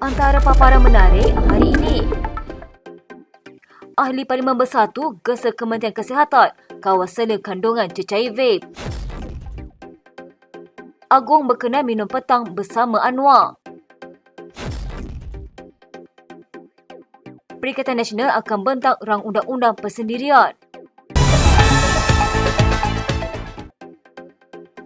Antara paparan menarik hari ini, Ahli Parlimen Bersatu gesa Kementerian Kesihatan kawal sela kandungan cecair vape. Agong berkenan minum petang bersama Anwar. Perikatan Nasional akan bentang rang undang-undang persendirian.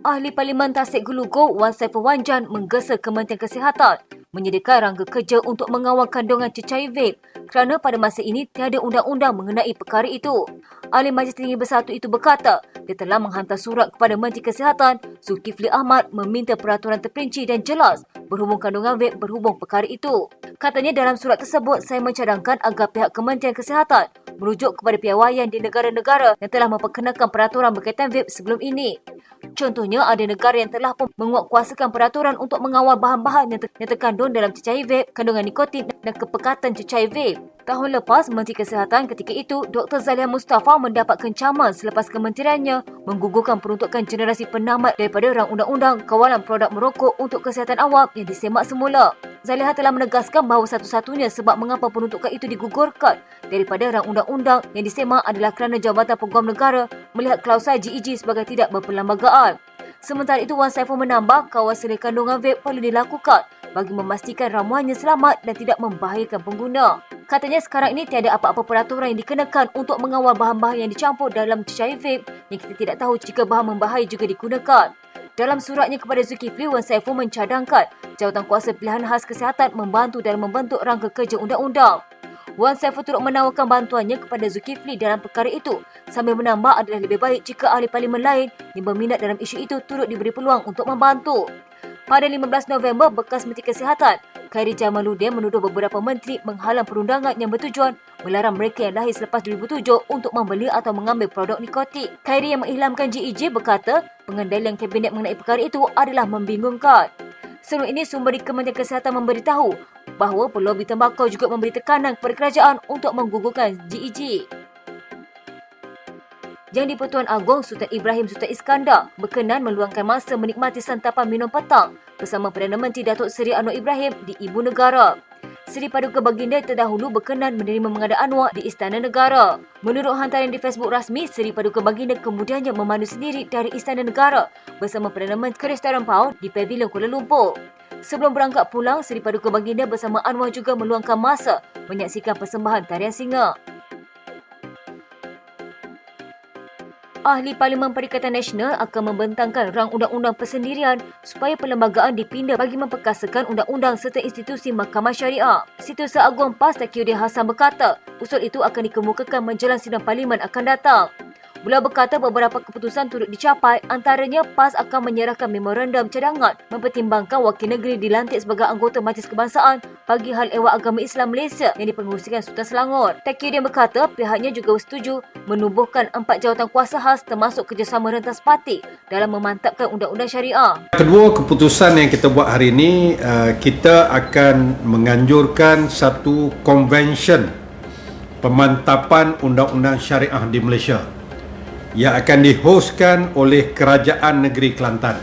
Ahli Parlimen Tasik Gelugur Wan Saiful Wanjan menggesa Kementerian Kesihatan menyediakan rangka kerja untuk mengawal kandungan cecair vape kerana pada masa ini tiada undang-undang mengenai perkara itu. Ahli Majlis Tinggi Bersatu itu berkata, dia telah menghantar surat kepada Menteri Kesihatan Zulkifli Ahmad meminta peraturan terperinci dan jelas berhubung kandungan vape berhubung perkara itu. Katanya dalam surat tersebut, saya mencadangkan agar pihak Kementerian Kesihatan merujuk kepada piawaian di negara-negara yang telah memperkenalkan peraturan berkaitan vape sebelum ini. Contohnya, ada negara yang telah pun menguatkuasakan peraturan untuk mengawal bahan-bahan yang terkandung dalam cecair vape, kandungan nikotin dan kepekatan cecair vape. Tahun lepas, Menteri Kesihatan ketika itu, Dr. Zaliha Mustafa mendapat kencaman selepas kementeriannya menggugurkan peruntukan generasi penamat daripada rang undang-undang kawalan produk merokok untuk kesihatan awam yang disemak semula. Zaliha telah menegaskan bahawa satu-satunya sebab mengapa peruntukan itu digugurkan daripada rang undang-undang yang disemak adalah kerana Jabatan Peguam Negara melihat klausul GEG sebagai tidak berperlembagaan. Sementara itu, Wan Saiful menambah kawal sela kandungan vape perlu dilakukan bagi memastikan ramuannya selamat dan tidak membahayakan pengguna. Katanya sekarang ini tiada apa-apa peraturan yang dikenakan untuk mengawal bahan-bahan yang dicampur dalam cecair vape yang kita tidak tahu jika bahan membahaya juga digunakan. Dalam suratnya kepada Zulkifli, Wan Saiful mencadangkan Jawatan Kuasa Pilihan Khas Kesihatan membantu dalam membentuk rangka kerja undang-undang. Wan Saiful turut menawarkan bantuannya kepada Zulkifli dalam perkara itu sambil menambah adalah lebih baik jika ahli parlimen lain yang berminat dalam isu itu turut diberi peluang untuk membantu. Pada 15 November, bekas Menteri Kesihatan Khairy Jamaluddin menuduh beberapa menteri menghalang perundangan yang bertujuan melarang mereka yang lahir selepas 2007 untuk membeli atau mengambil produk nikotin. Khairy yang mengiklankan GEG berkata pengendalian kabinet mengenai perkara itu adalah membingungkan. Sebelum ini, sumber di Kementerian Kesihatan memberitahu bahawa pelobi tembakau juga memberi tekanan kepada kerajaan untuk menggugurkan GEG. Yang di-Pertuan Agong Sultan Ibrahim Sultan Iskandar berkenan meluangkan masa menikmati santapan minum petang bersama Perdana Menteri Datuk Seri Anwar Ibrahim di Ibu Negara. Seri Paduka Baginda terdahulu berkenan menerima menghadap Anwar di Istana Negara. Menurut hantaran di Facebook rasmi, Seri Paduka Baginda kemudiannya memandu sendiri dari Istana Negara bersama Perdana Menteri ke Restoran Pau di Pavilion Kuala Lumpur. Sebelum berangkat pulang, Seri Paduka Baginda bersama Anwar juga meluangkan masa menyaksikan persembahan tarian singa. Ahli Parlimen Perikatan Nasional akan membentangkan rang undang-undang persendirian supaya perlembagaan dipindah bagi memperkasakan undang-undang serta institusi Mahkamah Syariah. Setiausaha Agung PAS Taqiyuddin Hassan berkata, usul itu akan dikemukakan menjelang sidang Parlimen akan datang. Beliau berkata beberapa keputusan turut dicapai, antaranya PAS akan menyerahkan memorandum cadangan mempertimbangkan wakil negeri dilantik sebagai anggota Majlis Kebangsaan bagi Hal Ehwal Agama Islam Malaysia yang dipengerusikan Sultan Selangor. Taqiyuddin berkata pihaknya juga bersetuju menubuhkan 4 jawatan kuasa khas termasuk kerjasama rentas parti dalam memantapkan undang-undang syariah. Kedua keputusan yang kita buat hari ini, kita akan menganjurkan satu konvensyen pemantapan undang-undang syariah di Malaysia yang akan dihoskan oleh Kerajaan Negeri Kelantan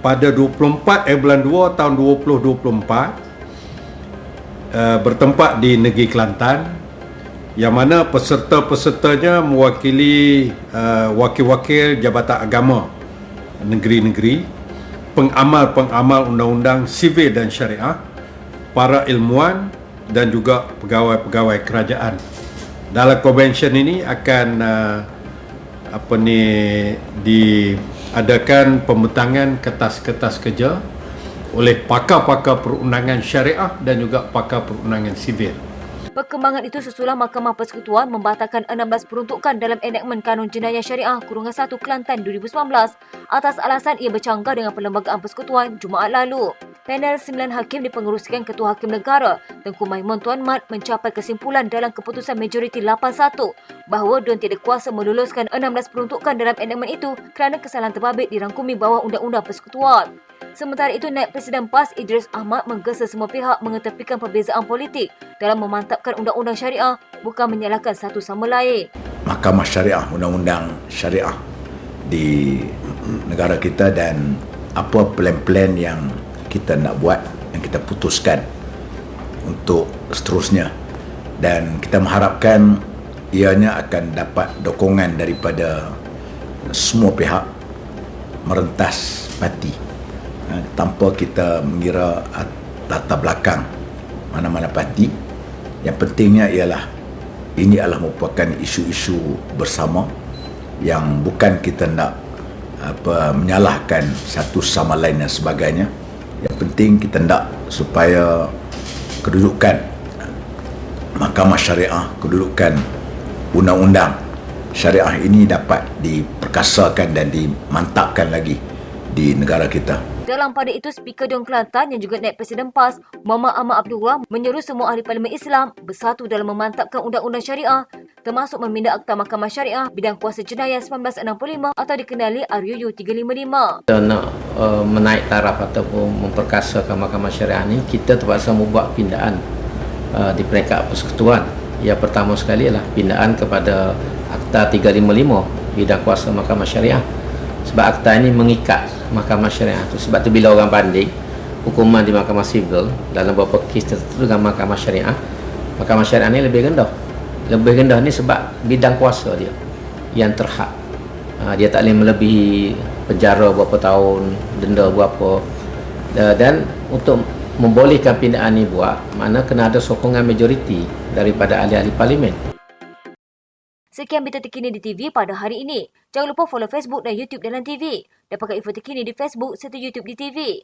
pada 24 bulan 2 tahun 2024 bertempat di Negeri Kelantan, yang mana peserta-pesertanya mewakili wakil-wakil Jabatan Agama negeri-negeri, pengamal-pengamal undang-undang sivil dan syariah, para ilmuwan dan juga pegawai-pegawai kerajaan. Dalam konvensyen ini akan diadakan pembentangan kertas-kertas kerja oleh pakar-pakar perundangan syariah dan juga pakar perundangan sivil. Perkembangan itu sesudah Mahkamah Persekutuan membatalkan 16 peruntukan dalam enakmen Kanun Jenayah Syariah _1 Kelantan 2019 atas alasan ia bercanggah dengan Perlembagaan Persekutuan Jumaat lalu. Panel 9 hakim dipengerusikan Ketua Hakim Negara Tengku Maimun Tuan Mat mencapai kesimpulan dalam keputusan majoriti 8-1 bahawa Dun tidak kuasa meluluskan 16 peruntukan dalam enakmen itu kerana kesalahan terbabit dirangkumi bawah Undang-Undang Persekutuan. Sementara itu, Naib Presiden PAS Idris Ahmad menggesa semua pihak mengetepikan perbezaan politik dalam memantapkan undang-undang syariah, bukan menyalahkan satu sama lain. Mahkamah Syariah, undang-undang syariah di negara kita dan apa plan-plan yang kita nak buat, yang kita putuskan untuk seterusnya, dan kita mengharapkan ianya akan dapat dukungan daripada semua pihak merentas parti, tanpa kita mengira latar belakang mana-mana parti. Yang pentingnya ialah ini adalah merupakan isu-isu bersama yang bukan kita nak menyalahkan satu sama lain dan sebagainya. Yang penting kita nak supaya kedudukan Mahkamah Syariah, kedudukan undang-undang syariah ini dapat diperkasakan dan dimantapkan lagi di negara kita. Dalam pada itu, Speaker Dewan Kelantan yang juga Naib Presiden PAS, Muhammad Ahmad Abdullah, menyeru semua ahli Parlimen Islam bersatu dalam memantapkan undang-undang syariah, termasuk meminda Akta Mahkamah Syariah Bidang Kuasa Jenayah 1965 atau dikenali RUU 355. Kita nak menaik taraf ataupun memperkasakan Mahkamah Syariah ni, kita terpaksa membuat pindaan di peringkat persekutuan. Yang pertama sekali adalah pindaan kepada Akta 355 Bidang Kuasa Mahkamah Syariah. Sebab akta ini mengikat Mahkamah Syariah tu. Sebab tu bila orang banding hukuman di Mahkamah Sivil dalam beberapa kes tertentu dengan Mahkamah Syariah, Mahkamah Syariah ni lebih rendah. Lebih rendah ni sebab bidang kuasa dia yang terhad. Dia tak boleh melebihi penjara berapa tahun, denda berapa. Dan untuk membolehkan pindaan ni buat, mana kena ada sokongan majoriti daripada ahli-ahli parlimen. Sekian berita terkini di TV pada hari ini. Jangan lupa follow Facebook dan YouTube Dalam TV. Dapatkan info terkini di Facebook serta YouTube di TV.